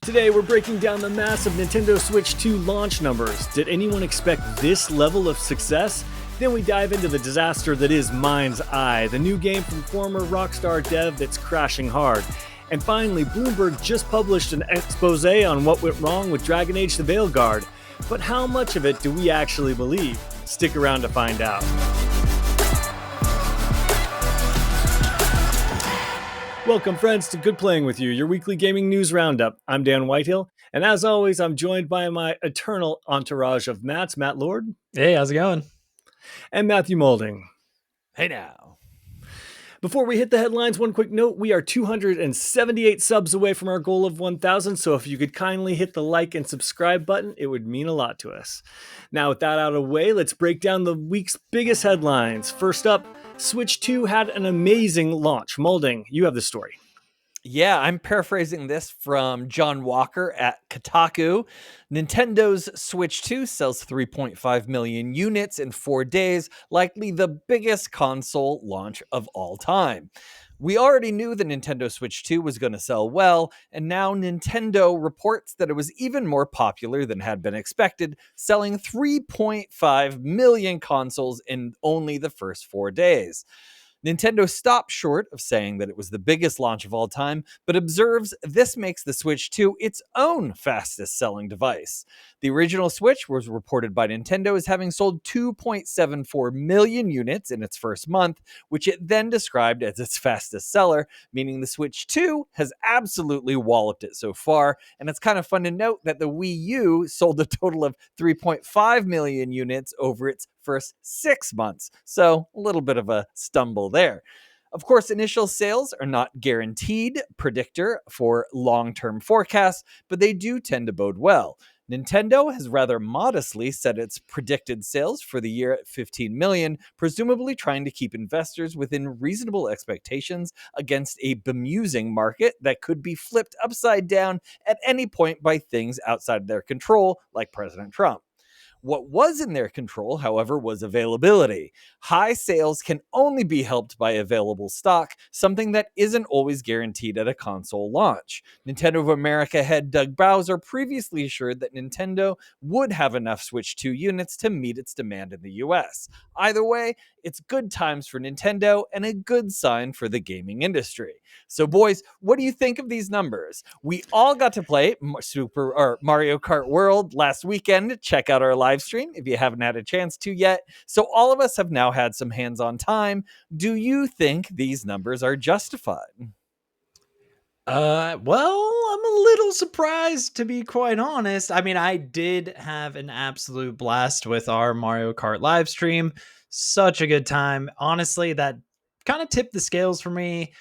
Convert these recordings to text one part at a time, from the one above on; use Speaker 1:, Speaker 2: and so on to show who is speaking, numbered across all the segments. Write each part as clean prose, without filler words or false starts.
Speaker 1: Today we're breaking down the massive Nintendo Switch 2 launch numbers. Did anyone expect this level of success? Then we dive into the disaster that is MindsEye, the new game from former Rockstar dev that's crashing hard. And finally, Bloomberg just published an exposé on what went wrong with Dragon Age the Veilguard. But how much of it do we actually believe? Stick around to find out. Welcome, friends, to Good Playing With You, your weekly gaming news roundup. I'm Dan Whitehill, and as always, I'm joined by my eternal entourage of Matts, Matt Lord.
Speaker 2: Hey, how's it going?
Speaker 1: And Matthew Moulding.
Speaker 3: Hey now.
Speaker 1: Before we hit the headlines, one quick note. We are 278 subs away from our goal of 1,000, so if you could kindly hit the like and subscribe button, it would mean a lot to us. Now, with that out of the way, let's break down the week's biggest headlines. First up, Switch 2 had an amazing launch. Moulding, you have the story.
Speaker 3: Yeah, I'm paraphrasing this from John Walker at Kotaku. Nintendo's Switch 2 sells 3.5 million units in 4 days, likely the biggest console launch of all time. We already knew the Nintendo Switch 2 was going to sell well, and now Nintendo reports that it was even more popular than had been expected, selling 3.5 million consoles in only the first 4 days. Nintendo stopped short of saying that it was the biggest launch of all time, but observes this makes the Switch 2 its own fastest-selling device. The original Switch was reported by Nintendo as having sold 2.74 million units in its first month, which it then described as its fastest seller, meaning the Switch 2 has absolutely walloped it so far. And it's kind of fun to note that the Wii U sold a total of 3.5 million units over its first 6 months. So a little bit of a stumble there. Of course, initial sales are not guaranteed predictor for long-term forecasts, but they do tend to bode well. Nintendo has rather modestly set its predicted sales for the year at 15 million, presumably trying to keep investors within reasonable expectations against a bemusing market that could be flipped upside down at any point by things outside their control, like President Trump. What was in their control, however, was availability. High sales can only be helped by available stock, something that isn't always guaranteed at a console launch. Nintendo of America head Doug Bowser previously assured that Nintendo would have enough Switch 2 units to meet its demand in the US. Either way, it's good times for Nintendo and a good sign for the gaming industry. So boys, what do you think of these numbers? We all got to play Mario Kart World last weekend. Check out our live stream if you haven't had a chance to yet. So all of us have now had some hands-on time. Do you think these numbers are justified?
Speaker 2: Well, I'm a little surprised, to be quite honest. I mean, I did have an absolute blast with our Mario Kart live stream. Such a good time. Honestly, that kind of tipped the scales for me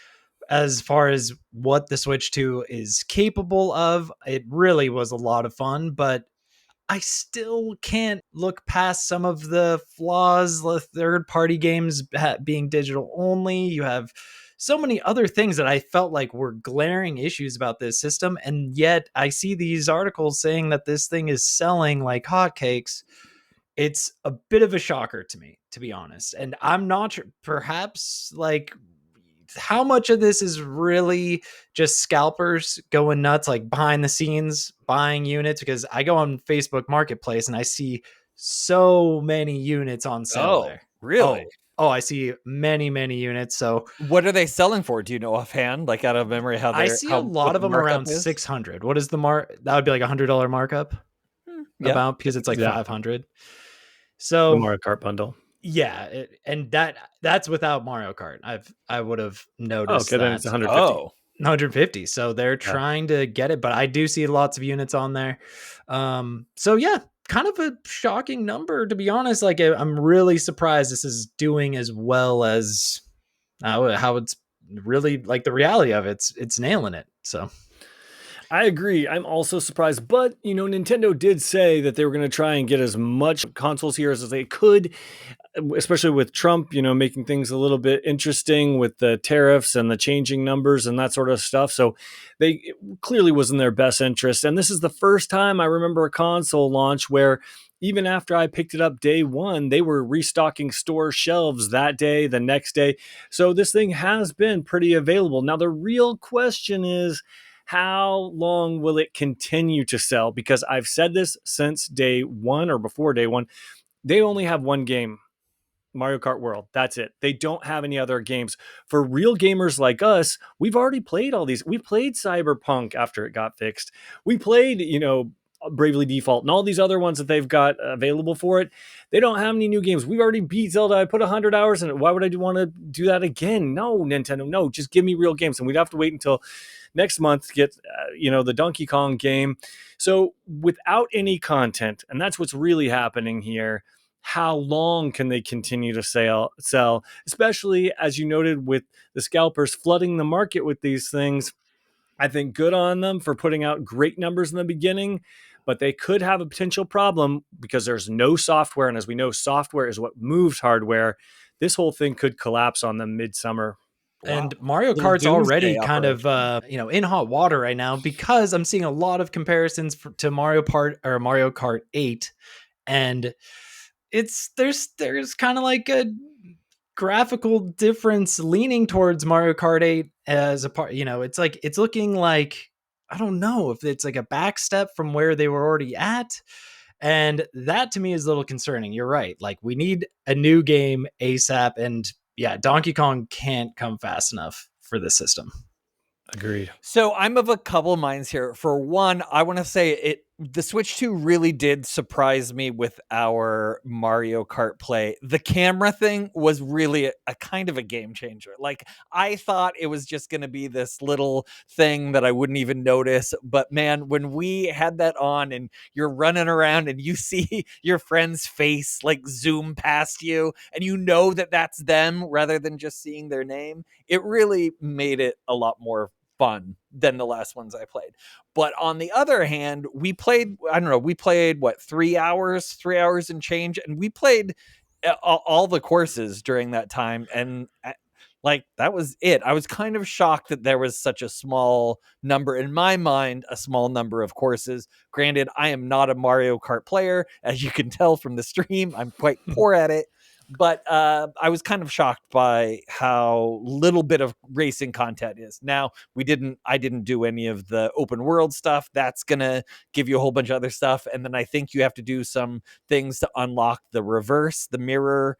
Speaker 2: as far as what the Switch 2 is capable of. It really was a lot of fun, but I still can't look past some of the flaws, the third-party games being digital only. You have so many other things that I felt like were glaring issues about this system, and yet I see these articles saying that this thing is selling like hotcakes. It's a bit of a shocker to me, to be honest. And I'm not sure, perhaps, like, how much of this is really just scalpers going nuts, like behind the scenes buying units, because I go on Facebook Marketplace and I see so many units on sale there.
Speaker 3: Really?
Speaker 2: Oh, I see many units. So
Speaker 3: what are they selling for? Do you know offhand, like out of memory, how
Speaker 2: I see a lot of them around 600. What is the that would be like $100 markup about, because it's like 500. So
Speaker 1: The Mario Kart bundle.
Speaker 2: Yeah, and that's without Mario Kart. I would have noticed
Speaker 1: then it's 150.
Speaker 2: 150. So they're trying to get it, but I do see lots of units on there. So yeah, kind of a shocking number, to be honest. Like, I'm really surprised this is doing as well as how it's really, like, the reality of it's nailing it. So
Speaker 1: I agree. I'm also surprised, but Nintendo did say that they were going to try and get as much consoles here as they could, especially with Trump, making things a little bit interesting with the tariffs and the changing numbers and that sort of stuff. So it clearly was in their best interest. And this is the first time I remember a console launch where even after I picked it up day one, they were restocking store shelves that day, the next day. So this thing has been pretty available. Now, the real question is, How long will it continue to sell? Because I've said this since day one or before day one. They only have one game, Mario Kart World. That's it. They don't have any other games. For real gamers like us, we've already played all these. We played Cyberpunk after it got fixed. We played, Bravely Default and all these other ones that they've got available for it. They don't have any new games. We already beat Zelda. I put 100 hours in it. Why would I want to do that again? No, Nintendo, no. Just give me real games. And we'd have to wait until next month to get, the Donkey Kong game. So without any content, and that's what's really happening here, how long can they continue to sell, especially as you noted with the scalpers flooding the market with these things? I think good on them for putting out great numbers in the beginning, but they could have a potential problem because there's no software. And as we know, software is what moves hardware. This whole thing could collapse on them midsummer.
Speaker 2: And
Speaker 3: Wow.
Speaker 2: Mario
Speaker 3: Little
Speaker 2: Kart's already
Speaker 3: doomsday
Speaker 2: kind of, in hot water right now, because I'm seeing a lot of comparisons to Mario Kart 8. And there's kind of like a graphical difference leaning towards Mario Kart 8 as a part. It's looking like, I don't know if it's like a back step from where they were already at. And that to me is a little concerning. You're right. Like, we need a new game ASAP. And yeah, Donkey Kong can't come fast enough for this system.
Speaker 1: Agreed.
Speaker 3: So I'm of a couple minds here. For one, I want to say the Switch 2 really did surprise me with our Mario Kart play. The camera thing was really a kind of a game changer. Like, I thought it was just going to be this little thing that I wouldn't even notice. But man, when we had that on and you're running around and you see your friend's face like zoom past you and you know that that's them rather than just seeing their name, it really made it a lot more fun than the last ones I played. But on the other hand, we played, I don't know, we played what, 3 hours and change, and we played all the courses during that time, and like, that was it. I was kind of shocked that there was such a small number, in my mind, a small number of courses. Granted, I am not a Mario Kart player, as you can tell from the stream. I'm quite poor at it. But I was kind of shocked by how little bit of racing content is. Now, I didn't do any of the open world stuff. That's going to give you a whole bunch of other stuff. And then I think you have to do some things to unlock the mirror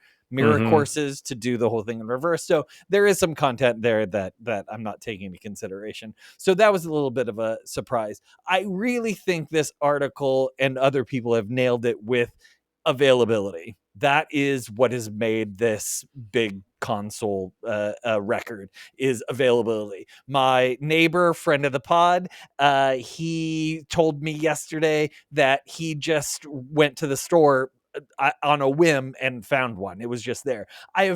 Speaker 3: courses to do the whole thing in reverse. So there is some content there that I'm not taking into consideration. So that was a little bit of a surprise. I really think this article and other people have nailed it with availability. That is what has made this big console record, is availability. My neighbor, friend of the pod, he told me yesterday that he just went to the store on a whim and found one. It was just there. I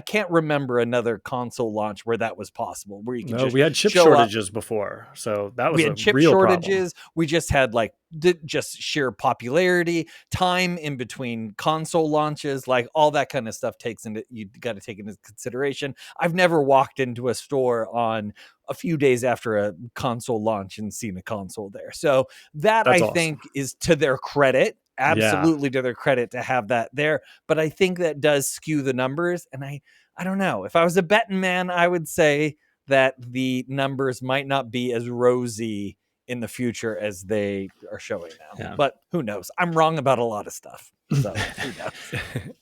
Speaker 3: can't remember another console launch where that was possible, where you can just
Speaker 1: we had chip
Speaker 3: show
Speaker 1: shortages
Speaker 3: up.
Speaker 1: before, so that was
Speaker 3: We had
Speaker 1: a
Speaker 3: chip
Speaker 1: real
Speaker 3: shortages.
Speaker 1: problem.
Speaker 3: We just had like just sheer popularity, time in between console launches, like all that kind of stuff you got to take into consideration. I've never walked into a store on a few days after a console launch and seen a console there. So that,
Speaker 1: That's
Speaker 3: I
Speaker 1: awesome.
Speaker 3: think, is to their credit. Absolutely to their credit to have that there. But I think that does skew the numbers. And I don't know. If I was a betting man, I would say that the numbers might not be as rosy in the future as they are showing now.
Speaker 2: Yeah.
Speaker 3: But who knows? I'm wrong about a lot of stuff. So who knows?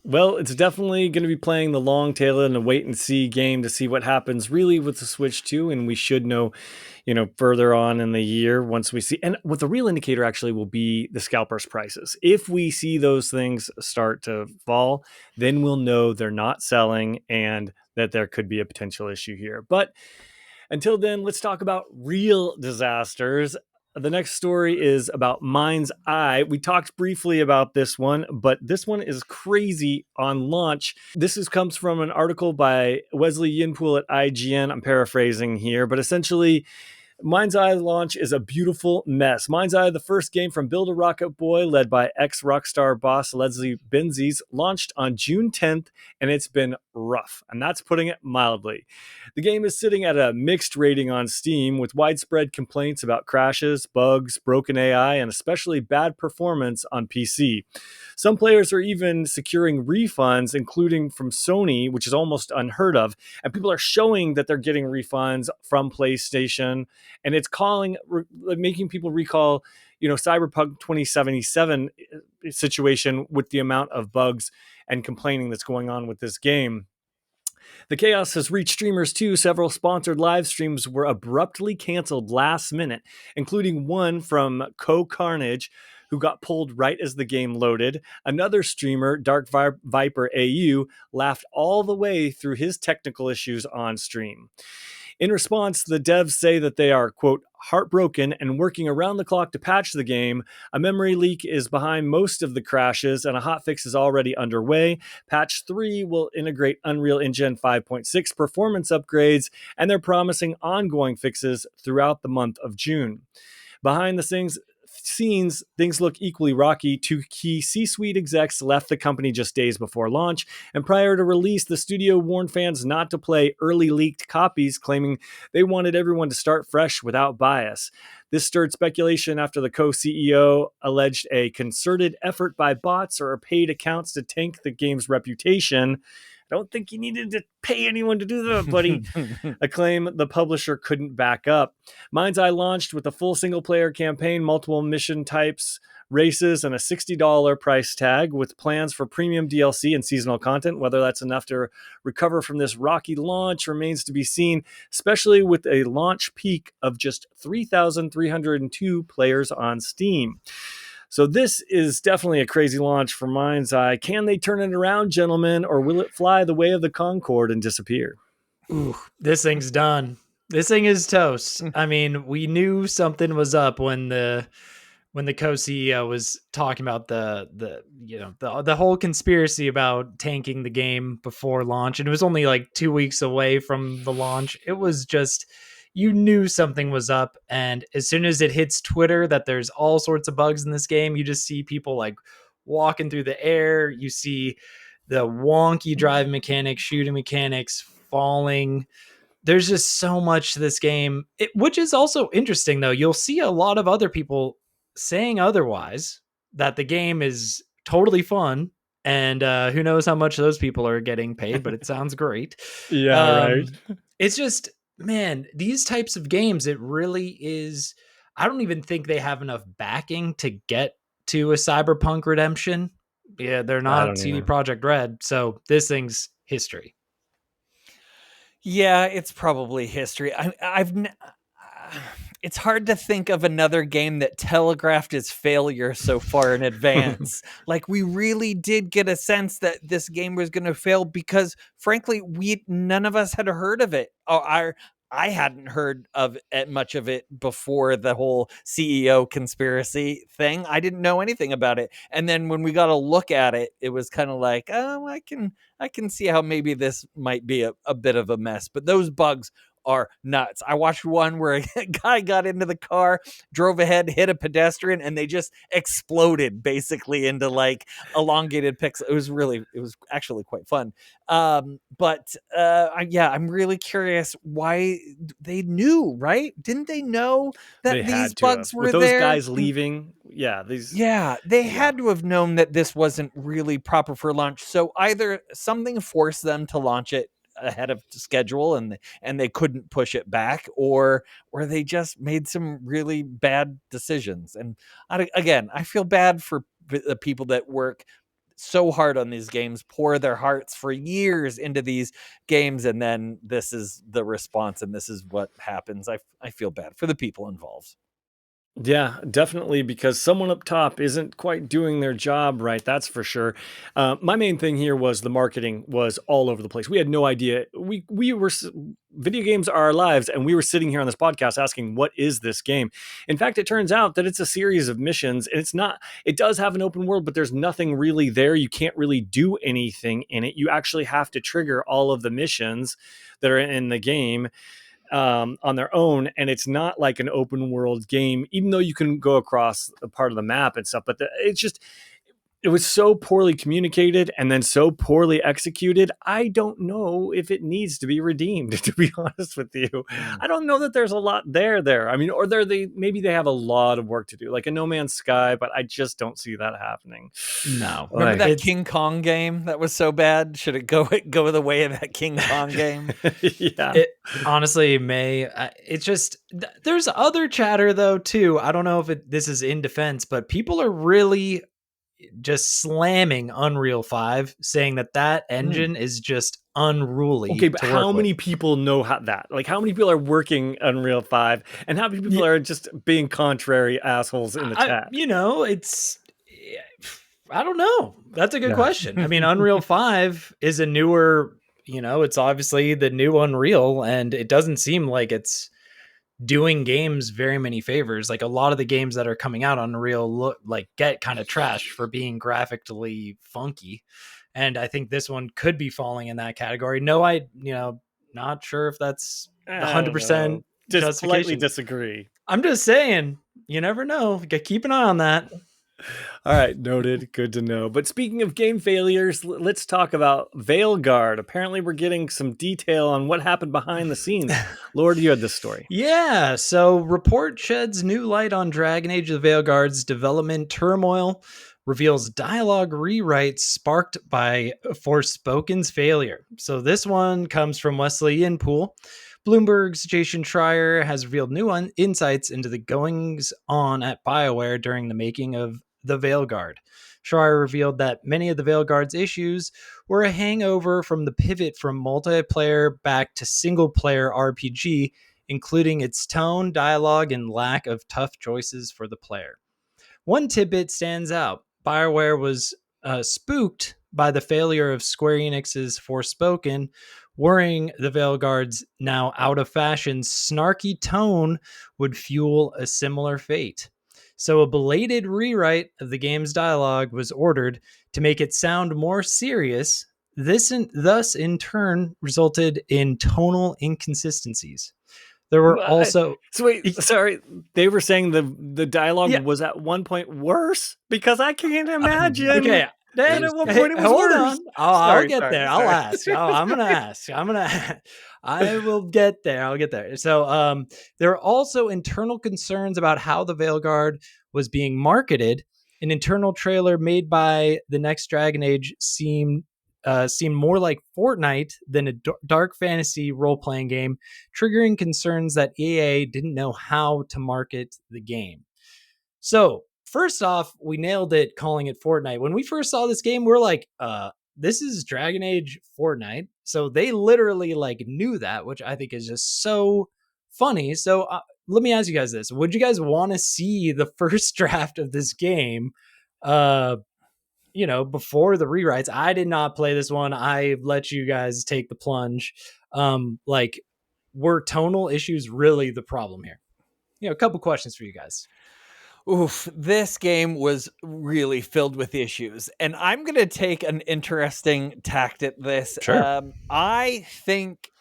Speaker 1: Well, it's definitely going to be playing the long tail and a wait and see game to see what happens really with the Switch 2. And we should know, further on in the year once we see. And what the real indicator actually will be the scalpers prices. If we see those things start to fall, then we'll know they're not selling and that there could be a potential issue here. But until then, let's talk about real disasters. The next story is about MindsEye. We talked briefly about this one, but this one is crazy on launch. Comes from an article by Wesley Yinpool at IGN. I'm paraphrasing here, but essentially, MindsEye launch is a beautiful mess. MindsEye, the first game from Build a Rocket Boy, led by ex-Rockstar boss Leslie Benzies, launched on June 10th, and it's been rough, and that's putting it mildly. The game is sitting at a mixed rating on Steam, with widespread complaints about crashes, bugs, broken AI, and especially bad performance on PC. Some players are even securing refunds, including from Sony, which is almost unheard of, and people are showing that they're getting refunds from PlayStation, and it's making people recall, Cyberpunk 2077 situation with the amount of bugs and complaining that's going on with this game. The chaos has reached streamers too. Several sponsored live streams were abruptly canceled last minute, including one from Carnage, who got pulled right as the game loaded. Another streamer, Dark Viper AU, laughed all the way through his technical issues on stream. In response, the devs say that they are, quote, heartbroken and working around the clock to patch the game. A memory leak is behind most of the crashes, and a hotfix is already underway. Patch 3 will integrate Unreal Engine 5.6 performance upgrades, and they're promising ongoing fixes throughout the month of June. Behind the scenes, things look equally rocky. Two key C-suite execs left the company just days before launch, and prior to release, the studio warned fans not to play early leaked copies, claiming they wanted everyone to start fresh without bias. This stirred speculation after the co-CEO alleged a concerted effort by bots or paid accounts to tank the game's reputation. I don't think you needed to pay anyone to do that, buddy. A claim the publisher couldn't back up. MindsEye launched with a full single-player campaign, multiple mission types, races, and a $60 price tag, with plans for premium DLC and seasonal content. Whether that's enough to recover from this rocky launch remains to be seen, especially with a launch peak of just 3,302 players on Steam. So this is definitely a crazy launch for MindsEye. Can they turn it around, gentlemen, or will it fly the way of the Concorde and disappear?
Speaker 2: Ooh, this thing's done. This thing is toast. I mean, we knew something was up when the co-CEO was talking about the whole conspiracy about tanking the game before launch, and it was only like 2 weeks away from the launch. It was just, you knew something was up, and as soon as it hits Twitter that there's all sorts of bugs in this game, you just see people like walking through the air. You see the wonky drive mechanics, shooting mechanics, falling. There's just so much to this game, which is also interesting, though. You'll see a lot of other people saying otherwise, that the game is totally fun, and who knows how much those people are getting paid, but it sounds great.
Speaker 1: Right.
Speaker 2: It's just, man, these types of games, it really is. I don't even think they have enough backing to get to a Cyberpunk redemption. Yeah, they're not CD Projekt Red, so this thing's history.
Speaker 3: Yeah, it's probably history. It's hard to think of another game that telegraphed its failure so far in advance. Like, we really did get a sense that this game was going to fail because, frankly, none of us had heard of it. I hadn't heard of it, much of it, before the whole CEO conspiracy thing. I didn't know anything about it. And then when we got a look at it, it was kind of like, oh, I can see how maybe this might be a bit of a mess. But those bugs are nuts. I watched one where a guy got into the car, drove ahead, hit a pedestrian, and they just exploded basically into like elongated pixels. It was actually quite fun. Yeah, I'm really curious why they knew, right? Didn't they know that these bugs were
Speaker 1: with those
Speaker 3: there?
Speaker 1: guys leaving?
Speaker 3: They had to have known that this wasn't really proper for launch. So either something forced them to launch it ahead of schedule and they couldn't push it back, or they just made some really bad decisions. And I feel bad for the people that work so hard on these games, pour their hearts for years into these games, and then this is the response and this is what happens. I feel bad for the people involved.
Speaker 1: Yeah, definitely, because someone up top isn't quite doing their job right. That's for sure. My main thing here was the marketing was all over the place. We had no idea. Video games are our lives, and we were sitting here on this podcast asking, "What is this game?" In fact, it turns out that it's a series of missions, and it's not. It does have an open world, but there's nothing really there. You can't really do anything in it. You actually have to trigger all of the missions that are in the game on their own, and it's not like an open world game, even though you can go across a part of the map and stuff. But it's just, it was so poorly communicated and then so poorly executed. I don't know if it needs to be redeemed, to be honest with you. I don't know that there's a lot there. I mean, or maybe they have a lot of work to do, like a No Man's Sky, but I just don't see that happening.
Speaker 2: No.
Speaker 3: Remember that King Kong game that was so bad? Should it go the way of that King Kong game?
Speaker 1: Yeah.
Speaker 2: It honestly may. It's just there's other chatter though too. I don't know if this is in defense, but people are really just slamming Unreal 5, saying that engine is just unruly.
Speaker 1: Okay, but how many people know that? Like, how many people are working Unreal 5, and how many people are just being contrary assholes in the chat?
Speaker 2: I don't know. That's a good question. I mean, Unreal 5 is a newer, it's obviously the new Unreal, and it doesn't seem like it's doing games very many favors. Like a lot of the games that are coming out on Unreal get kind of trashed for being graphically funky. And I think this one could be falling in that category. No, not sure if that's 100%
Speaker 1: just slightly disagree.
Speaker 2: I'm just saying, you never know. Keep an eye on that.
Speaker 1: All right, noted. Good to know. But speaking of game failures, let's talk about Veilguard. Apparently, we're getting some detail on what happened behind the scenes. Lord, you had this story.
Speaker 2: Yeah, so report sheds new light on Dragon Age of the Veilguard's development turmoil, reveals dialogue rewrites sparked by Forspoken's failure. So this one comes from Wesley Inpool. Bloomberg's Jason Schreier has revealed new insights into the goings-on at Bioware during the making of the Veilguard. Schreier revealed that many of the Veilguard's issues were a hangover from the pivot from multiplayer back to single-player RPG, including its tone, dialogue, and lack of tough choices for the player. One tidbit stands out. Bioware was spooked by the failure of Square Enix's Forspoken, worrying the Veilguard's now out-of-fashion snarky tone would fuel a similar fate. So a belated rewrite of the game's dialogue was ordered to make it sound more serious. Thus, in turn, resulted in tonal inconsistencies. There were also...
Speaker 1: Sorry. They were saying the dialogue was at one point worse? Because I can't imagine.
Speaker 2: Okay.
Speaker 1: Then at one point it was
Speaker 2: hold
Speaker 1: worse.
Speaker 2: on. I'll get there. I'll ask. I'm going to ask. I will get there. I'll get there. So there are also internal concerns about how the Veilguard was being marketed. An internal trailer made by the next Dragon Age seemed more like Fortnite than a dark fantasy role-playing game, triggering concerns that EA didn't know how to market the game. So first off, we nailed it calling it Fortnite. When we first saw this game, we're like, this is Dragon Age Fortnite. So they literally knew that, which I think is just so funny. So let me ask you guys this. Would you guys want to see the first draft of this game, before the rewrites? I did not play this one. I let you guys take the plunge. Were tonal issues really the problem here? A couple questions for you guys.
Speaker 3: Oof, this game was really filled with issues, and I'm going to take an interesting tact at this.
Speaker 2: Sure.
Speaker 3: I think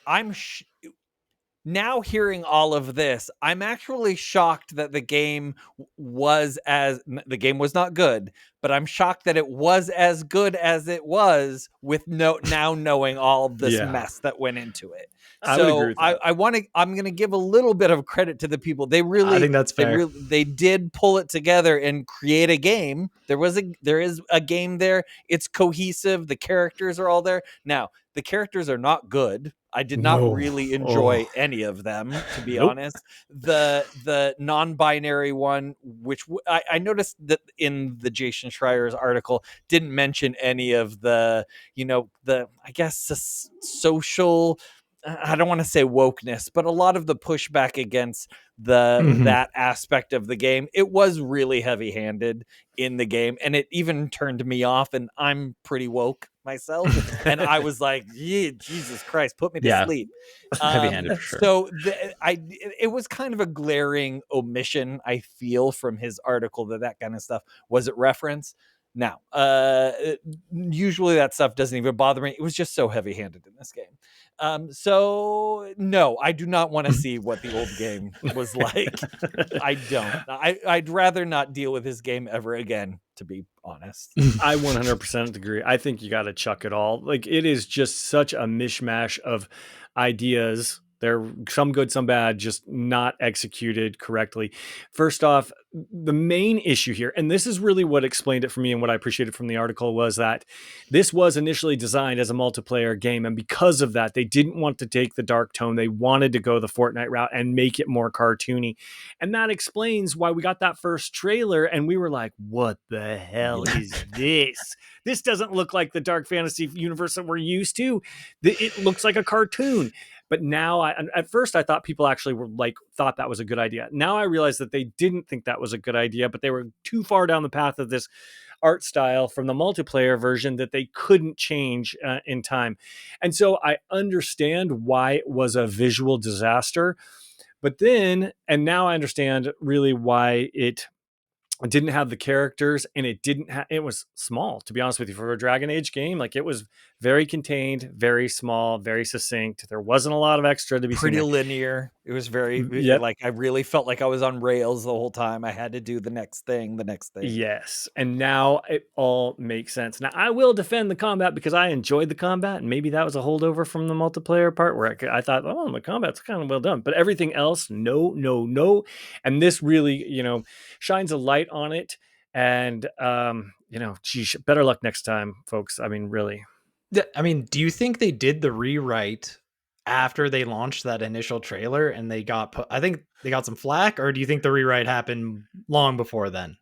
Speaker 3: now hearing all of this, I'm actually shocked that the game was not good, but I'm shocked that it was as good as it was with now knowing all of this mess that went into it.
Speaker 1: I would agree with that.
Speaker 3: I'm going to give a little bit of credit to the people. They really,
Speaker 2: I think that's fair.
Speaker 3: They did pull it together and create a game. There is a game there. It's cohesive. The characters are all there. Now, the characters are not good. I did not really enjoy any of them, to be honest. The non-binary one, which I noticed that in the Jason Schreier's article, didn't mention any of the social, I don't want to say wokeness, but a lot of the pushback against that aspect of the game. It was really heavy-handed in the game, and it even turned me off, and I'm pretty woke myself, and I was like, Jesus Christ, put me to sleep.
Speaker 2: Heavy-handed for sure.
Speaker 3: So it was kind of a glaring omission, I feel, from his article that kind of stuff wasn't referenced. Now, usually that stuff doesn't even bother me. It was just so heavy-handed in this game. So no, I do not want to see what the old game was like. I don't. I'd rather not deal with this game ever again, to be honest.
Speaker 1: I 100% agree. I think you got to chuck it all. Like, it is just such a mishmash of ideas. They're some good, some bad, just not executed correctly. First off, the main issue here, and this is really what explained it for me and what I appreciated from the article, was that this was initially designed as a multiplayer game. And because of that, they didn't want to take the dark tone. They wanted to go the Fortnite route and make it more cartoony. And that explains why we got that first trailer and we were like, what the hell is this? This doesn't look like the dark fantasy universe that we're used to. It looks like a cartoon. But now, at first, I thought people actually were thought that was a good idea. Now I realize that they didn't think that was a good idea, but they were too far down the path of this art style from the multiplayer version that they couldn't change in time. And so I understand why it was a visual disaster. But then, and now I understand really why it didn't have the characters, and it was small, to be honest with you, for a Dragon Age game. Like, it was very contained, very small, very succinct. There wasn't a lot of extra to be
Speaker 3: pretty
Speaker 1: seen.
Speaker 3: linear. It was very like, I really felt like I was on rails the whole time. I had to do the next thing.
Speaker 1: Yes. And now it all makes sense. Now I will defend the combat because I enjoyed the combat, and maybe that was a holdover from the multiplayer part where I thought, oh, the combat's kind of well done, but everything else, no. And this really, shines a light on it. And, geez, better luck next time, folks. I mean, really.
Speaker 2: I mean, do you think they did the rewrite after they launched that initial trailer and they got I think they got some flack, or do you think the rewrite happened long before then?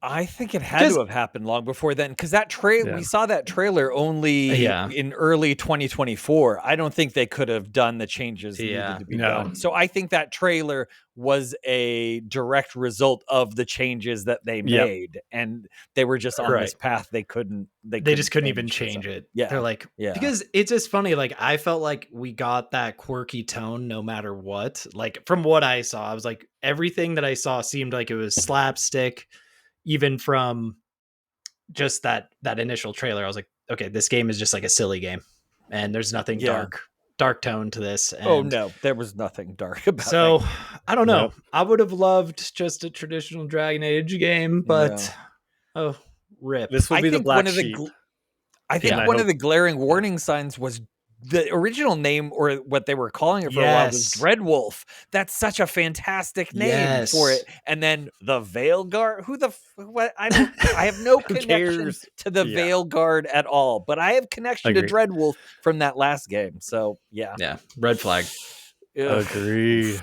Speaker 3: I think it had to have happened long before then, because that we saw that trailer only in early 2024. I don't think they could have done the changes needed to be done. So I think that trailer was a direct result of the changes that they made, and they were just on this path. They just couldn't even change it.
Speaker 2: Yeah, they're like, because it's just funny. Like, I felt like we got that quirky tone no matter what. Like, from what I saw, I was like, everything that I saw seemed like it was slapstick. Even from just that initial trailer, I was like, okay, this game is just like a silly game, and there's nothing dark tone to this. And
Speaker 3: oh no, there was nothing dark about it.
Speaker 2: So I don't know. Nope. I would have loved just a traditional Dragon Age game, but rip.
Speaker 1: This will be the black sheep.
Speaker 3: I think one of the glaring warning signs was the original name, or what they were calling it for a while, was Dreadwolf. That's such a fantastic name for it. And then the Veilguard. What? I have no connection to the Veilguard at all, but I have connection to Dreadwolf from that last game. So yeah,
Speaker 2: red flag.
Speaker 1: Agreed.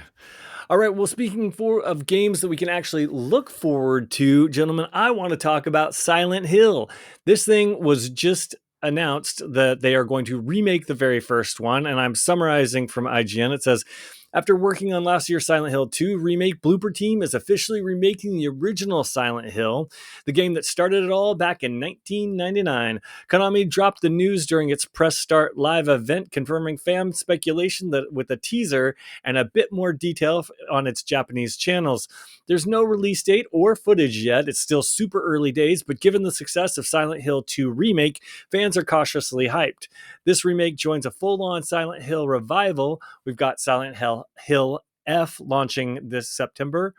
Speaker 1: All right, well, speaking of games that we can actually look forward to, gentlemen, I want to talk about Silent Hill. This thing was just announced that they are going to remake the very first one, and I'm summarizing from IGN. It says, after working on last year's Silent Hill 2 remake, Blooper Team is officially remaking the original Silent Hill, the game that started it all back in 1999. Konami dropped the news during its press start live event, confirming fan speculation that with a teaser and a bit more detail on its Japanese channels. There's no release date or footage yet. It's still super early days, but given the success of Silent Hill 2 remake, fans are cautiously hyped. This remake joins a full-on Silent Hill revival. We've got Silent Hill F launching this September,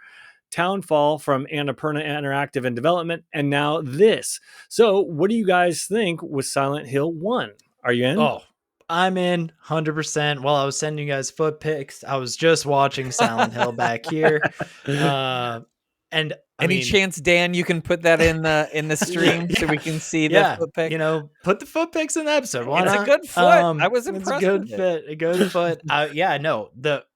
Speaker 1: Townfall from Annapurna Interactive in development, and now this. So what do you guys think with Silent Hill 1? Are you in?
Speaker 2: Oh, I'm in 100%. While I was sending you guys foot pics, I was just watching Silent Hill back here. And
Speaker 3: any chance, Dan, you can put that in the stream so we can see the foot pic?
Speaker 2: Put the foot pics in the episode. Why
Speaker 3: it's
Speaker 2: not?
Speaker 3: A good foot. I was impressed.
Speaker 2: It's a good foot.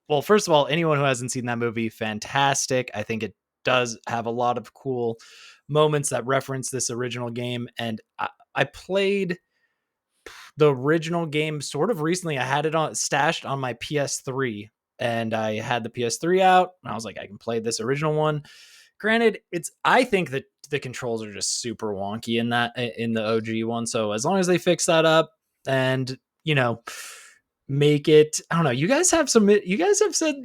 Speaker 2: Well, first of all, anyone who hasn't seen that movie, fantastic. I think it does have a lot of cool moments that reference this original game. And I played the original game sort of recently. I had it stashed on my PS3, and I had the PS3 out, and I was like, I can play this original one. Granted, I think that the controls are just super wonky in the OG one. So as long as they fix that up and, make it, I don't know. You guys have said,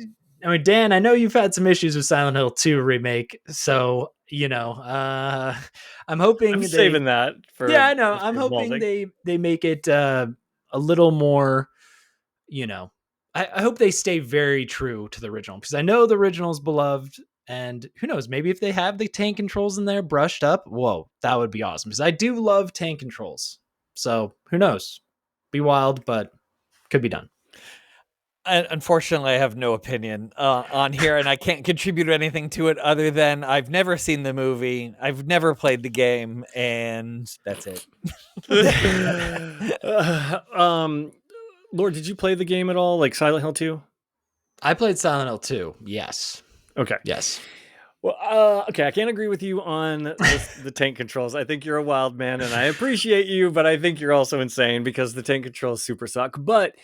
Speaker 2: I mean, Dan, I know you've had some issues with Silent Hill 2 remake. So, I'm hoping
Speaker 1: I'm saving that for.
Speaker 2: Yeah, I know. I'm hoping they make it a little more, I hope they stay very true to the original, because I know the original is beloved. And who knows, maybe if they have the tank controls in there brushed up, whoa, that would be awesome. Because I do love tank controls. So who knows? Be wild, but could be done.
Speaker 3: Unfortunately, I have no opinion on here, and I can't contribute anything to it other than I've never seen the movie, I've never played the game, and that's it.
Speaker 1: Lord, did you play the game at all, like Silent Hill 2?
Speaker 2: I played Silent Hill 2. Yes.
Speaker 1: Okay.
Speaker 2: Yes.
Speaker 1: Well, okay, I can't agree with you on the tank controls. I think you're a wild man, and I appreciate you, but I think you're also insane because the tank controls super suck. But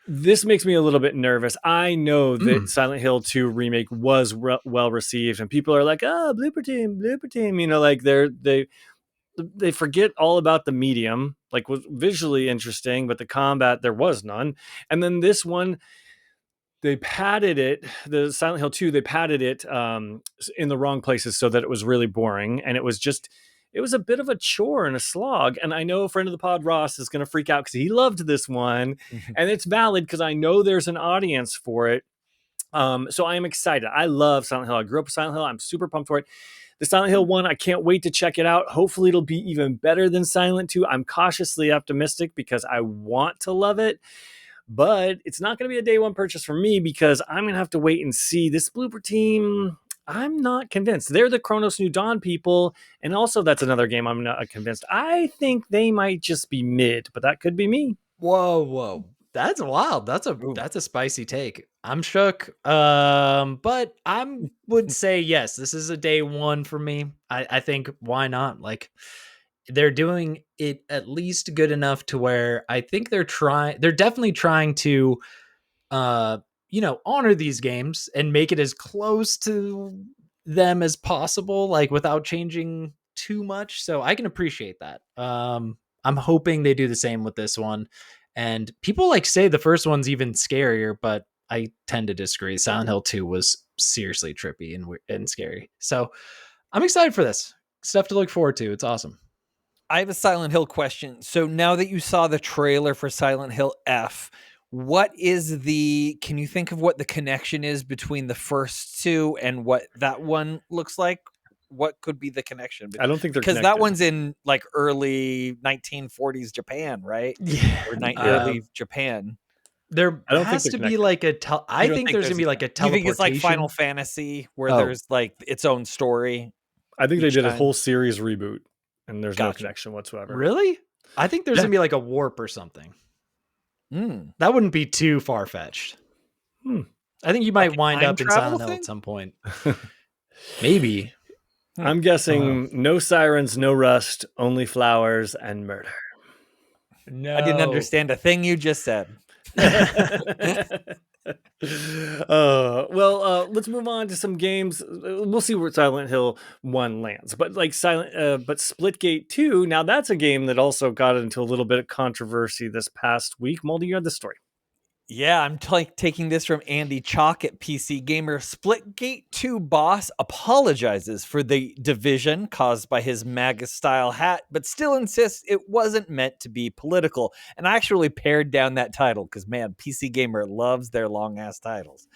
Speaker 1: this makes me a little bit nervous. I know that Silent Hill 2 remake was well received, and people are like, "Oh, blooper team," you know, like they forget all about the medium. Like, was visually interesting, but the combat there was none. And then this one, they padded it, the Silent Hill 2, they padded it in the wrong places so that it was really boring. And it was a bit of a chore and a slog. And I know a friend of the pod, Ross, is going to freak out because he loved this one. And it's valid because I know there's an audience for it. So I am excited. I love Silent Hill. I grew up with Silent Hill. I'm super pumped for it. The Silent Hill 1, I can't wait to check it out. Hopefully it'll be even better than Silent 2. I'm cautiously optimistic because I want to love it. But it's not going to be a day one purchase for me because I'm going to have to wait and see. This blooper team, I'm not convinced. They're the Chronos New Dawn people. And also that's another game I'm not convinced. I think they might just be mid, but that could be me.
Speaker 2: Whoa. That's wild. That's a spicy take. I'm shook. But I would say yes, this is a day one for me. I think why not? Like, they're doing it at least good enough to where I think they're definitely trying to honor these games and make it as close to them as possible, like without changing too much. So I can appreciate that. I'm hoping they do the same with this one. And people like say the first one's even scarier, but I tend to disagree. Silent Hill 2 was seriously trippy and scary. So I'm excited for this. Stuff to look forward to. It's awesome.
Speaker 3: I have a Silent Hill question. So now that you saw the trailer for Silent Hill F, can you think of what the connection is between the first two and what that one looks like? What could be the connection?
Speaker 1: I don't think they're
Speaker 3: because
Speaker 1: connected.
Speaker 3: that one's in like early 1940s Japan, right?
Speaker 2: Yeah.
Speaker 3: Or early Japan.
Speaker 2: There has to be like I think there's gonna be like a teleportation.
Speaker 3: You think it's like Final Fantasy where there's like its own story?
Speaker 1: I think they did a whole series reboot and there's no connection whatsoever.
Speaker 2: Really? I think there's gonna be like a warp or something. That wouldn't be too far-fetched. I think you might wind up in Silent Hill at some point. Maybe.
Speaker 1: I'm guessing no sirens, no rust, only flowers and murder.
Speaker 2: No.
Speaker 3: I didn't understand a thing you just said.
Speaker 1: Let's move on to some games. We'll see where Silent Hill 1 lands. But like Splitgate 2, now that's a game that also got into a little bit of controversy this past week. Moldy, you had the story.
Speaker 3: Yeah, I'm taking this from Andy Chalk at PC Gamer. Splitgate 2 boss apologizes for the division caused by his MAGA-style hat, but still insists it wasn't meant to be political. And I actually pared down that title because, man, PC Gamer loves their long-ass titles.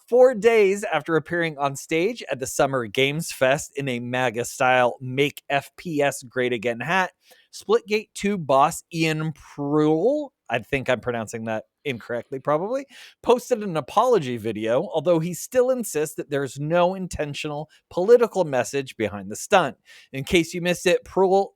Speaker 3: 4 days after appearing on stage at the Summer Games Fest in a MAGA-style Make FPS Great Again hat, Splitgate 2 boss Ian Pruill, I think I'm pronouncing that incorrectly probably, posted an apology video, although he still insists that there's no intentional political message behind the stunt. In case you missed it, Pruill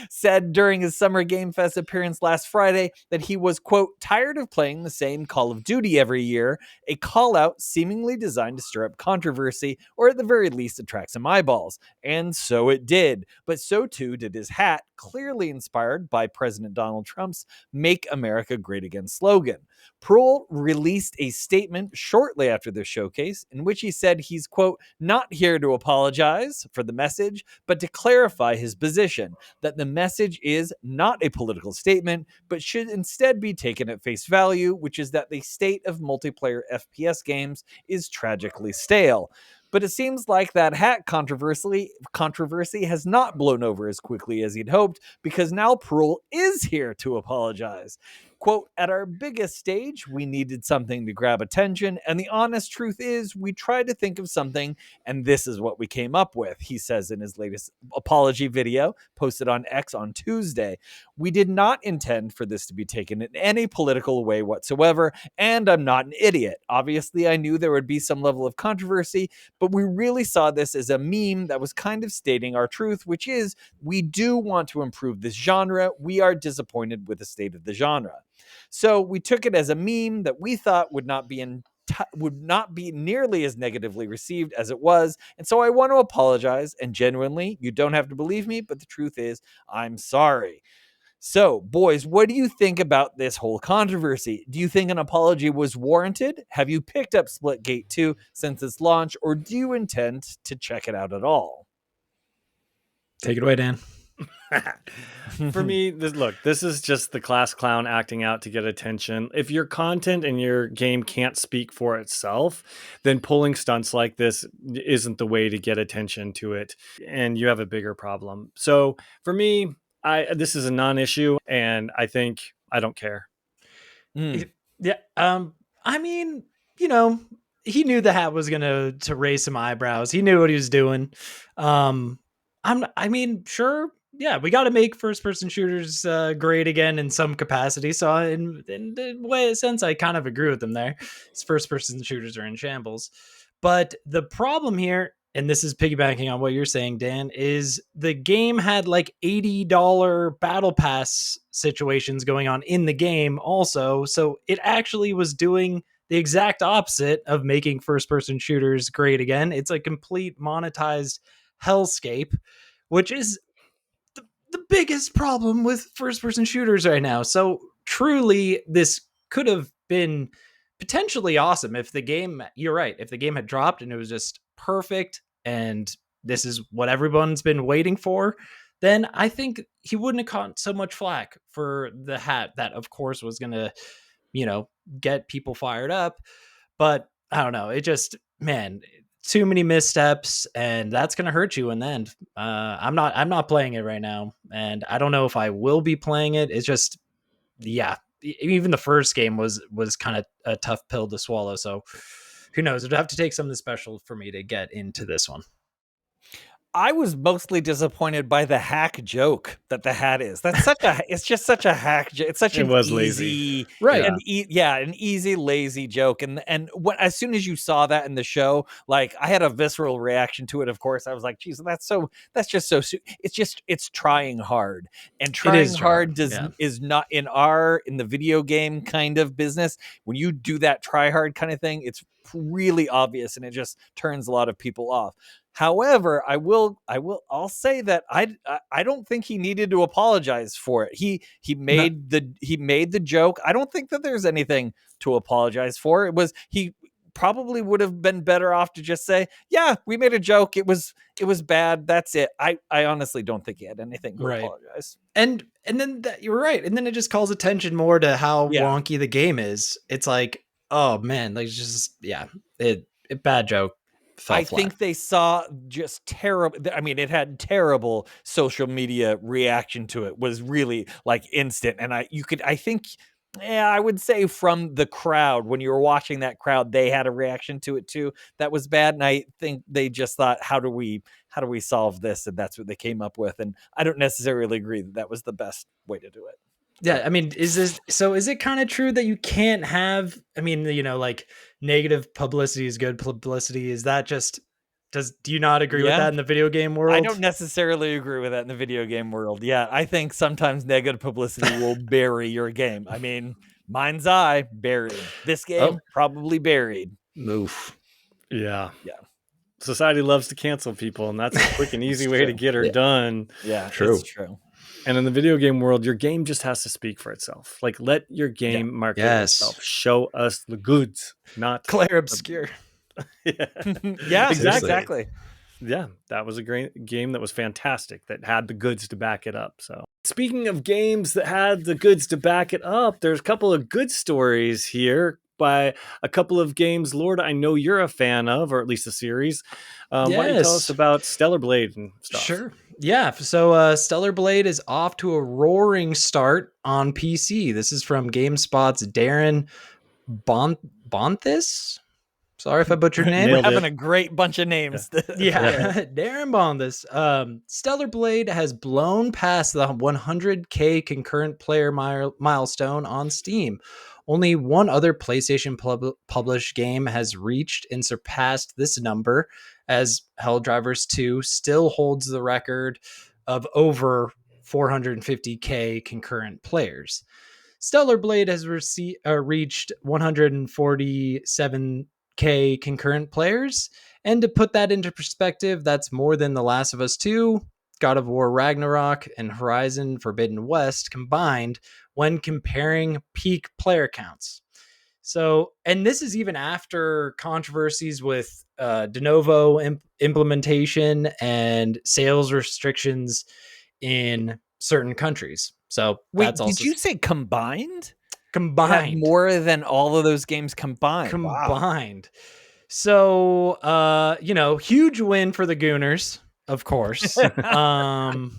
Speaker 3: said during his Summer Game Fest appearance last Friday that he was, quote, tired of playing the same Call of Duty every year, a call out seemingly designed to stir up controversy or at the very least attract some eyeballs. And so it did. But so too did his hat, clearly inspired by President Donald Trump's Make America Great Again slogan. Pruill released a statement shortly after the showcase in which he said he's, quote, not here to apologize for the message, but to clarify his position that the message is not a political statement, but should instead be taken at face value, which is that the state of multiplayer FPS games is tragically stale. But it seems like that hat controversy has not blown over as quickly as he'd hoped, because now Pruill is here to apologize. Quote, at our biggest stage, we needed something to grab attention, and the honest truth is we tried to think of something, and this is what we came up with, he says in his latest apology video posted on X on Tuesday. We did not intend for this to be taken in any political way whatsoever, and I'm not an idiot. Obviously, I knew there would be some level of controversy, but we really saw this as a meme that was kind of stating our truth, which is we do want to improve this genre. We are disappointed with the state of the genre. So we took it as a meme that we thought would not be nearly as negatively received as it was. And so I want to apologize. And genuinely, you don't have to believe me, but the truth is, I'm sorry. So, boys, what do you think about this whole controversy? Do you think an apology was warranted? Have you picked up Splitgate 2 since its launch, or do you intend to check it out at all?
Speaker 2: Take it away, Dan.
Speaker 1: For me, this is just the class clown acting out to get attention. If your content and your game can't speak for itself, then pulling stunts like this isn't the way to get attention to it, and you have a bigger problem. So for me, this is a non-issue, and I think I don't care.
Speaker 2: Yeah. I mean, he knew the hat was gonna to raise some eyebrows. He knew what he was doing. Sure. Yeah, we got to make first-person shooters great again in some capacity. So, in the sense, I kind of agree with them there. First-person shooters are in shambles, but the problem here, and this is piggybacking on what you're saying, Dan, is the game had like $80 battle pass situations going on in the game, also. So it actually was doing the exact opposite of making first-person shooters great again. It's a complete monetized hellscape, which is the biggest problem with first-person shooters right now. So truly, this could have been potentially awesome if the game, you're right, if the game had dropped and it was just perfect and this is what everyone's been waiting for, then I think he wouldn't have caught so much flack for the hat that, of course, was going to, get people fired up. But I don't know. It just, man, too many missteps, and that's going to hurt you in the end. I'm not playing it right now, and I don't know if I will be playing it. It's just, yeah, even the first game was kind of a tough pill to swallow. So who knows? It'd have to take something special for me to get into this one.
Speaker 3: I was mostly disappointed by the hack joke that the hat is. It's just such a hack joke. It's such an easy,
Speaker 1: lazy.
Speaker 3: Right? An easy, lazy joke. And as soon as you saw that in the show, like I had a visceral reaction to it. Of course, I was like, "Geez, that's just so." It's trying hard, and trying hard is not in the video game kind of business. When you do that try hard kind of thing, it's really obvious, and it just turns a lot of people off. However, I'll say that I don't think he needed to apologize for it. He made the joke. I don't think that there's anything to apologize for. He probably would have been better off to just say, "Yeah, we made a joke. It was bad. That's it." I honestly don't think he had anything to apologize.
Speaker 2: And then you're right. And then it just calls attention more to how wonky the game is. It's like, oh man, like just bad joke.
Speaker 3: I think they saw just terrible. I mean, it had terrible social media reaction to it. Was really like instant, and I would say from the crowd, when you were watching that crowd, they had a reaction to it too. That was bad, and I think they just thought, how do we solve this? And that's what they came up with. And I don't necessarily agree that was the best way to do it.
Speaker 2: Yeah, I mean, is it kind of true that you can't have, I mean, like negative publicity is good publicity? Is that just, do you not agree with that in the video game world?
Speaker 3: I don't necessarily agree with that in the video game world. Yeah, I think sometimes negative publicity will bury your game. I mean, MindsEye, buried. This game, probably buried.
Speaker 2: Oof.
Speaker 1: Yeah. Society loves to cancel people, and that's a quick and easy way to get her done.
Speaker 3: Yeah, true. It's true.
Speaker 1: And in the video game world, your game just has to speak for itself. Like, let your game market itself. Show us the goods, not
Speaker 2: Claire Obscure.
Speaker 3: Exactly.
Speaker 1: Yeah, that was a great game that was fantastic, that had the goods to back it up. So, speaking of games that had the goods to back it up, there's a couple of good stories here by a couple of games, Lord, I know you're a fan of, or at least a series. Why don't you tell us about Stellar Blade and stuff?
Speaker 2: Sure. Yeah, so Stellar Blade is off to a roaring start on PC. This is from GameSpot's Darren Bonthis. Sorry if I butchered your name.
Speaker 3: We're
Speaker 1: Nailed
Speaker 3: having
Speaker 1: it.
Speaker 3: a great bunch of names.
Speaker 2: Yeah, Darren Bonthis. Stellar Blade has blown past the 100K concurrent player milestone on Steam. Only one other PlayStation published game has reached and surpassed this number, as Helldivers 2 still holds the record of over 450K concurrent players. Stellar Blade has reached 147K concurrent players. And to put that into perspective, that's more than The Last of Us 2, God of War Ragnarok, and Horizon Forbidden West combined when comparing peak player counts. So, and this is even after controversies with de novo implementation and sales restrictions in certain countries. So
Speaker 3: Wait,
Speaker 2: that's also
Speaker 3: did you say combined?
Speaker 2: combined.
Speaker 3: More than all of those games combined. Wow.
Speaker 2: Combined. So, huge win for the Gooners, of course.
Speaker 1: Represent.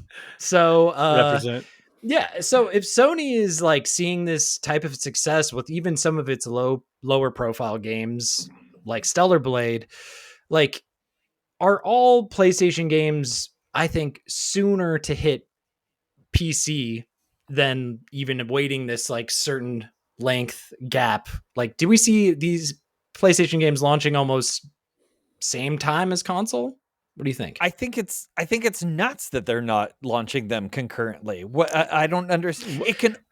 Speaker 2: Yeah, so if Sony is like seeing this type of success with even some of its lower profile games like Stellar Blade, like, are all PlayStation games, I think, sooner to hit PC than even waiting this like certain length gap? Like, do we see these PlayStation games launching almost same time as console? What do you think?
Speaker 3: I think it's nuts that they're not launching them concurrently. What I don't understand.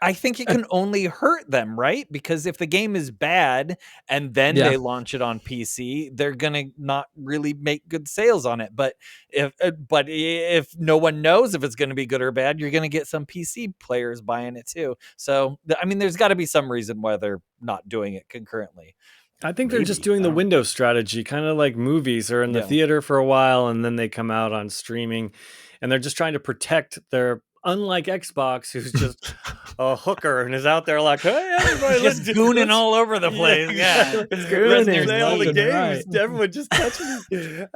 Speaker 3: I think it can only hurt them, right? Because if the game is bad and then they launch it on PC, they're gonna not really make good sales on it. But if no one knows if it's gonna be good or bad, you're gonna get some PC players buying it too. So I mean, there's got to be some reason why they're not doing it concurrently.
Speaker 1: I think they're just doing the window strategy, kind of like movies are in the theater for a while and then they come out on streaming, and they're just trying to protect their, unlike Xbox, who's just a hooker and is out there like, hey, everybody,
Speaker 3: just gooning all over the place. Yeah,
Speaker 1: it's gooning all the games. Right. Everyone just touching it.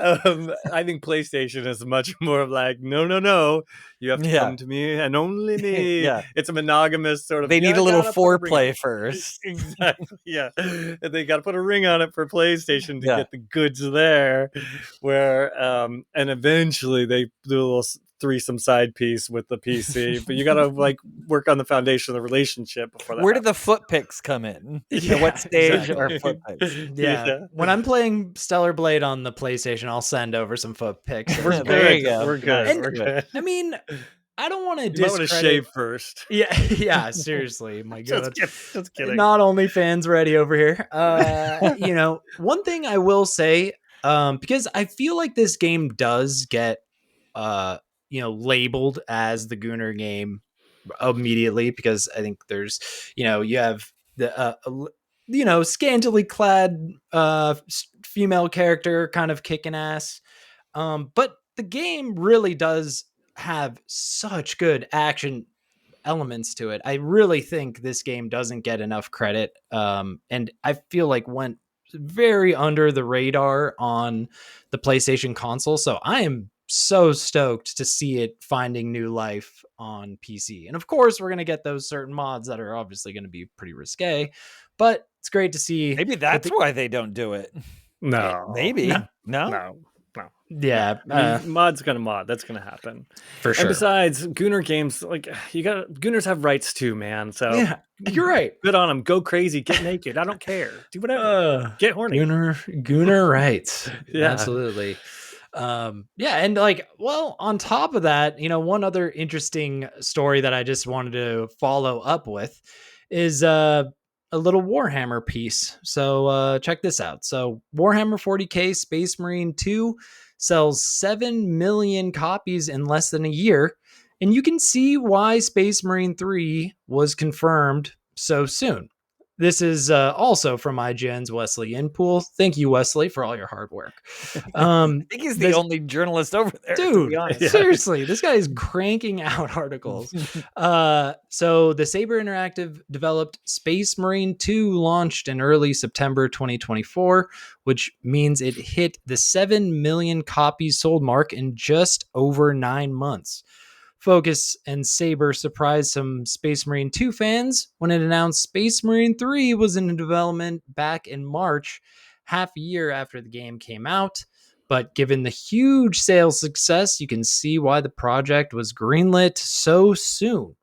Speaker 1: I think PlayStation is much more like, no. You have to come to me and only me. It's a monogamous sort of.
Speaker 3: They need a little foreplay first.
Speaker 1: Exactly. Yeah, and they got to put a ring on it for PlayStation to get the goods there. Where and eventually they do a little threesome side piece with the PC, but you got to like work on the foundation of the relationship before that.
Speaker 3: Where did the foot pics come in? What stage are foot pics?
Speaker 2: Yeah. When I'm playing Stellar Blade on the PlayStation, I'll send over some foot pics.
Speaker 1: We're good. We're good. We're good.
Speaker 2: I mean, I don't want to
Speaker 1: discredit. You want to shave first.
Speaker 2: Yeah. Seriously, my God.
Speaker 1: Just kidding.
Speaker 2: Not only fans ready over here. One thing I will say, because I feel like this game does get, labeled as the Gooner game immediately, because I think there's, you have the, scantily clad female character kind of kicking ass. But the game really does have such good action elements to it. I really think this game doesn't get enough credit. And I feel like went very under the radar on the PlayStation console. So I am so stoked to see it finding new life on PC. And of course, we're going to get those certain mods that are obviously going to be pretty risque, but it's great to see.
Speaker 3: Maybe that's why they don't do it.
Speaker 1: No.
Speaker 3: Maybe.
Speaker 1: No.
Speaker 2: Yeah.
Speaker 1: Mod's gonna mod. That's gonna happen
Speaker 2: for sure.
Speaker 1: And besides, Gooner games, like, Gooners have rights too, man. So
Speaker 2: yeah, you're right.
Speaker 1: Good on them. Go crazy. Get naked. I don't care. Do whatever. Get horny.
Speaker 2: Gooner rights. Yeah, absolutely. And like, well, on top of that, one other interesting story that I just wanted to follow up with is a little Warhammer piece. So check this out. So Warhammer 40K Space Marine 2 sells 7 million copies in less than a year, and you can see why Space Marine 3 was confirmed so soon. This is also from IGN's Wesley Inpool. Thank you, Wesley, for all your hard work.
Speaker 3: I think he's the only journalist over there, to be
Speaker 2: Dude,
Speaker 3: honest.
Speaker 2: seriously, this guy is cranking out articles. So the Saber Interactive developed Space Marine 2 launched in early September 2024, which means it hit the 7 million copies sold mark in just over 9 months. Focus and Saber surprised some Space Marine 2 fans when it announced Space Marine 3 was in development back in March, half a year after the game came out. But given the huge sales success, you can see why the project was greenlit so soon.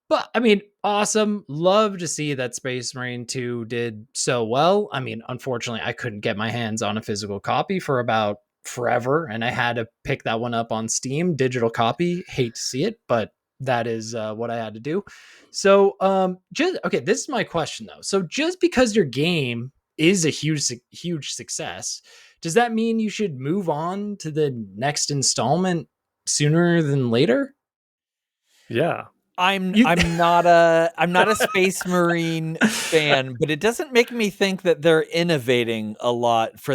Speaker 2: But I mean, awesome. Love to see that Space Marine 2 did so well. I mean, unfortunately, I couldn't get my hands on a physical copy for about forever, and I had to pick that one up on Steam, digital copy. Hate to see it, but that is what I had to do. So, just okay. This is my question though. So, just because your game is a huge success, does that mean you should move on to the next installment sooner than later?
Speaker 1: Yeah.
Speaker 3: I'm not a Space Marine fan, but it doesn't make me think that they're innovating a lot for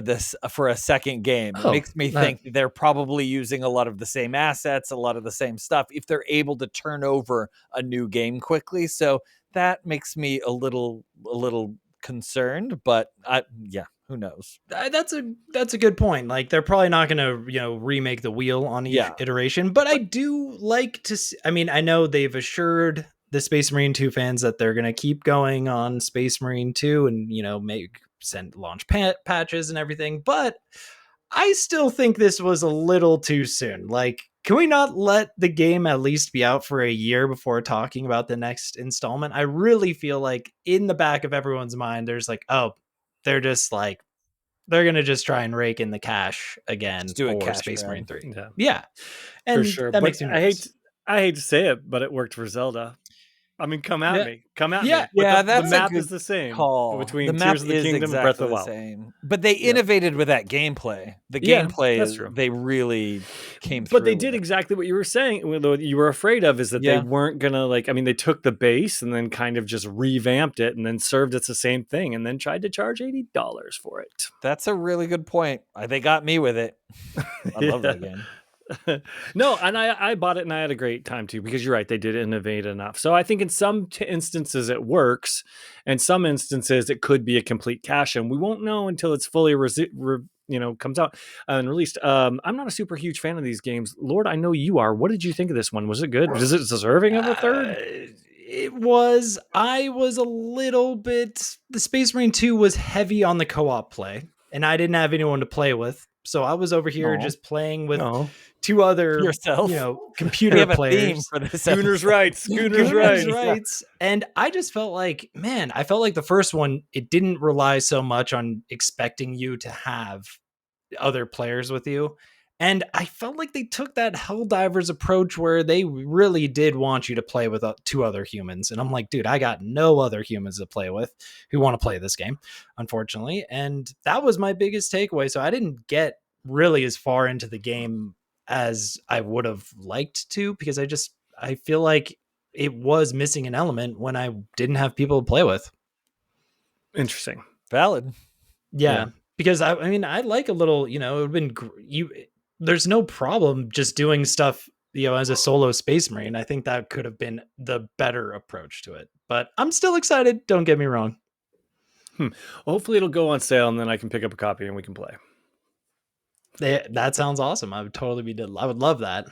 Speaker 3: a second game. It makes me think that they're probably using a lot of the same assets, a lot of the same stuff, if they're able to turn over a new game quickly. So that makes me a little concerned, but who knows?
Speaker 2: That's a good point. Like they're probably not going to remake the wheel on each iteration, but I do like to see, I mean, I know they've assured the Space Marine 2 fans that they're going to keep going on Space Marine 2 and send launch patches and everything, but I still think this was a little too soon. Like, can we not let the game at least be out for a year before talking about the next installment? I really feel like in the back of everyone's mind, there's like, oh, they're just like, they're going to just try and rake in the cash again for Space Marine 3. Yeah. And
Speaker 1: for sure.
Speaker 2: that
Speaker 1: But
Speaker 2: makes me nervous.
Speaker 1: I hate to say it, but it worked for Zelda. I mean, come at me. Come at me.
Speaker 3: Yeah,
Speaker 1: But
Speaker 3: that's
Speaker 1: the map
Speaker 3: a good
Speaker 1: is the same
Speaker 3: call.
Speaker 1: between
Speaker 3: The map
Speaker 1: Tears of the
Speaker 3: is
Speaker 1: Kingdom and Breath of the Wild.
Speaker 3: same. But they innovated with that gameplay. The gameplay
Speaker 1: that's true.
Speaker 3: They really came through.
Speaker 1: But they did exactly what you were saying. What you were afraid of is that they weren't gonna they took the base and then kind of just revamped it and then served it the same thing and then tried to charge $80 for it.
Speaker 3: That's a really good point. They got me with it. I love that game.
Speaker 1: No, and I bought it and I had a great time too, because you're right, they did innovate enough. So I think in some instances it works, and some instances it could be a complete cash in. We won't know until it's fully comes out and released. I'm not a super huge fan of these games. Lord, I know you are. What did you think of this one? Was it good? Was it deserving of a third?
Speaker 2: It was. I was a little bit. The Space Marine 2 was heavy on the co-op play, and I didn't have anyone to play with. So I was over here just playing with two other, computer players.
Speaker 1: Schooners rights.
Speaker 2: And I just felt like, man, the first one, it didn't rely so much on expecting you to have other players with you. And I felt like they took that Helldivers approach where they really did want you to play with two other humans. And I'm like, dude, I got no other humans to play with who want to play this game, unfortunately. And that was my biggest takeaway. So I didn't get really as far into the game as I would have liked to, because I feel like it was missing an element when I didn't have people to play with.
Speaker 1: Interesting.
Speaker 3: Valid.
Speaker 2: Yeah. Because I mean, I like a little, it would have been there's no problem just doing stuff, as a solo Space Marine. I think that could have been the better approach to it, but I'm still excited. Don't get me wrong.
Speaker 1: Hopefully it'll go on sale and then I can pick up a copy and we can play.
Speaker 2: That sounds awesome. I would love that.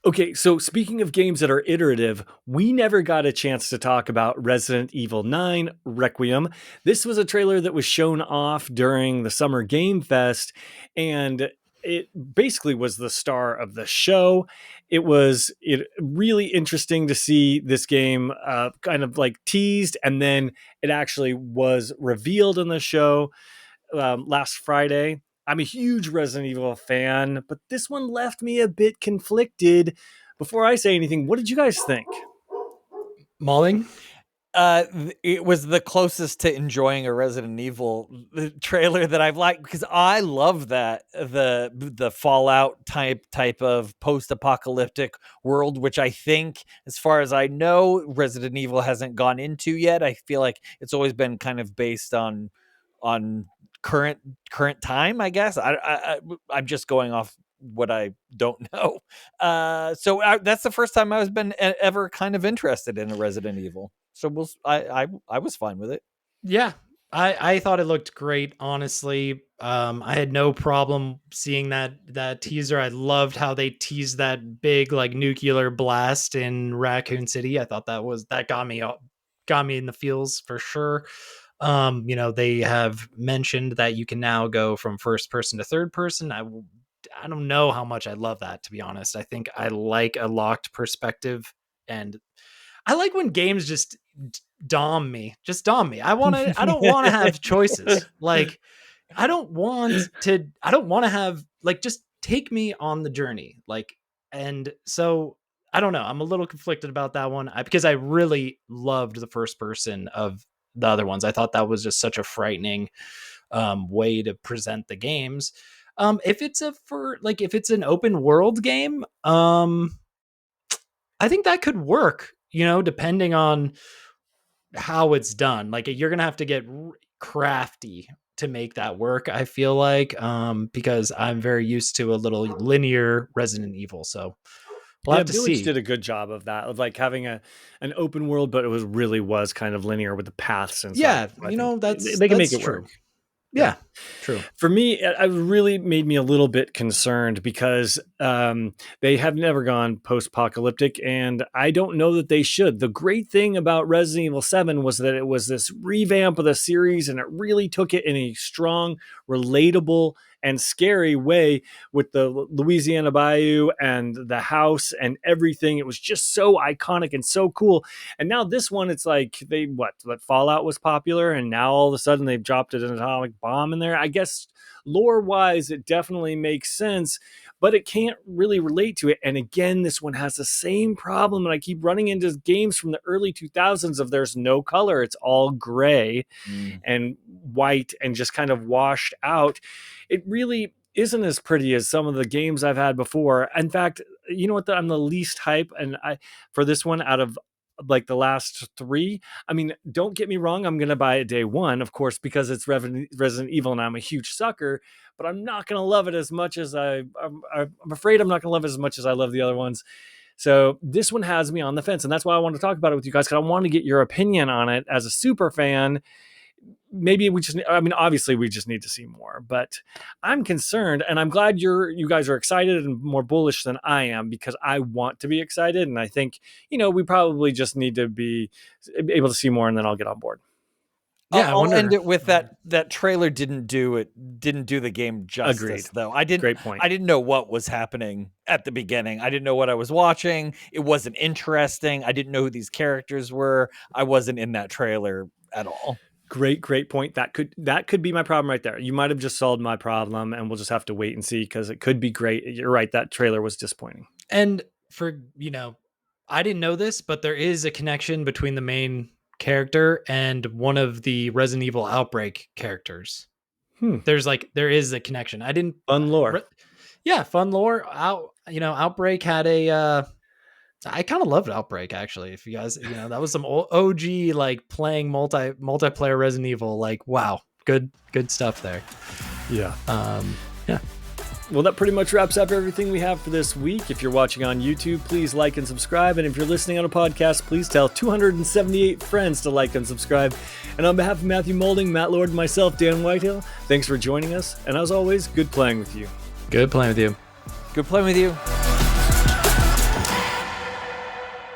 Speaker 1: Okay, so speaking of games that are iterative, we never got a chance to talk about Resident Evil 9 Requiem. This was a trailer that was shown off during the Summer Game Fest, and it basically was the star of the show. It was really interesting to see this game kind of like teased, and then it actually was revealed in the show last Friday. I'm a huge Resident Evil fan, but this one left me a bit conflicted. Before I say anything, what did you guys think?
Speaker 2: Mauling?
Speaker 3: It was the closest to enjoying a Resident Evil trailer that I've liked, because I love that the Fallout type of post-apocalyptic world, which I think, as far as I know, Resident Evil hasn't gone into yet. I feel like it's always been kind of based on current time, I guess. I'm just going off what I don't know. So that's the first time I've been ever kind of interested in a Resident Evil. So I was fine with it.
Speaker 2: Yeah, I thought it looked great, honestly. I had no problem seeing that teaser. I loved how they teased that big like nuclear blast in Raccoon City. I thought that got me in the feels for sure. They have mentioned that you can now go from first person to third person. I don't know how much I love that, to be honest. I think I like a locked perspective, and I like when games just dom me. Just dom me. I don't want to have choices. Like I don't want to have like, just take me on the journey. Like, and so I don't know. I'm a little conflicted about that one because I really loved the first person of the other ones. I thought that was just such a frightening way to present the games. If it's an open world game, I think that could work, depending on how it's done. Like you're going to have to get crafty to make that work, I feel like, because I'm very used to a little linear Resident Evil. So we'll have to
Speaker 1: Village
Speaker 2: see.
Speaker 1: did a good job of that, of like having an open world, but it was kind of linear with the paths and
Speaker 2: Yeah,
Speaker 1: stuff. So
Speaker 2: they
Speaker 1: can make it
Speaker 2: true.
Speaker 1: work.
Speaker 2: Yeah, true.
Speaker 1: For me, it really made me a little bit concerned because they have never gone post-apocalyptic, and I don't know that they should. The great thing about Resident Evil 7 was that it was this revamp of the series, and it really took it in a strong, relatable, and scary way with the Louisiana Bayou and the house and everything. It was just so iconic and so cool. And now this one, it's like Fallout was popular, and now all of a sudden they've dropped an atomic bomb in there. I guess lore-wise, it definitely makes sense, but it can't really relate to it. And again, this one has the same problem, and I keep running into games from the early 2000s of there's no color. It's all gray and white and just kind of washed out. It really isn't as pretty as some of the games I've had before. In fact, you know what? I'm the least hype for this one out of like the last three. I mean, don't get me wrong, I'm going to buy it day one, of course, because it's Resident Evil and I'm a huge sucker, but I'm not going to love it as much as I'm afraid I'm not going to love it as much as I love the other ones. So this one has me on the fence, and that's why I want to talk about it with you guys, because I want to get your opinion on it as a super fan. Maybe obviously we just need to see more, but I'm concerned, and I'm glad you guys are excited and more bullish than I am, because I want to be excited. And I think, we probably just need to be able to see more, and then I'll get on board.
Speaker 3: Yeah, I'll end it with that trailer didn't do the game justice.
Speaker 1: Agreed.
Speaker 3: Though.
Speaker 1: Great point.
Speaker 3: I didn't know what was happening at the beginning. I didn't know what I was watching. It wasn't interesting. I didn't know who these characters were. I wasn't in that trailer at all.
Speaker 1: Great point. That could be my problem right there. You might have just solved my problem, and we'll just have to wait and see, because it could be great. You're right. That trailer was disappointing.
Speaker 2: And for, I didn't know this, but there is a connection between the main character and one of the Resident Evil Outbreak characters. There is a connection. I didn't
Speaker 1: fun lore.
Speaker 2: Fun lore. Outbreak had I kind of loved Outbreak, actually. If you guys, that was some OG like playing multiplayer Resident Evil. Like, wow, good stuff there.
Speaker 1: Yeah.
Speaker 2: Yeah.
Speaker 1: Well, that pretty much wraps up everything we have for this week. If you're watching on YouTube, please like and subscribe. And if you're listening on a podcast, please tell 278 friends to like and subscribe. And on behalf of Matthew Moulding, Matt Lord, and myself, Dan Whitehill, thanks for joining us. And as always, good playing with you.
Speaker 2: Good playing with you.
Speaker 3: Good playing with you.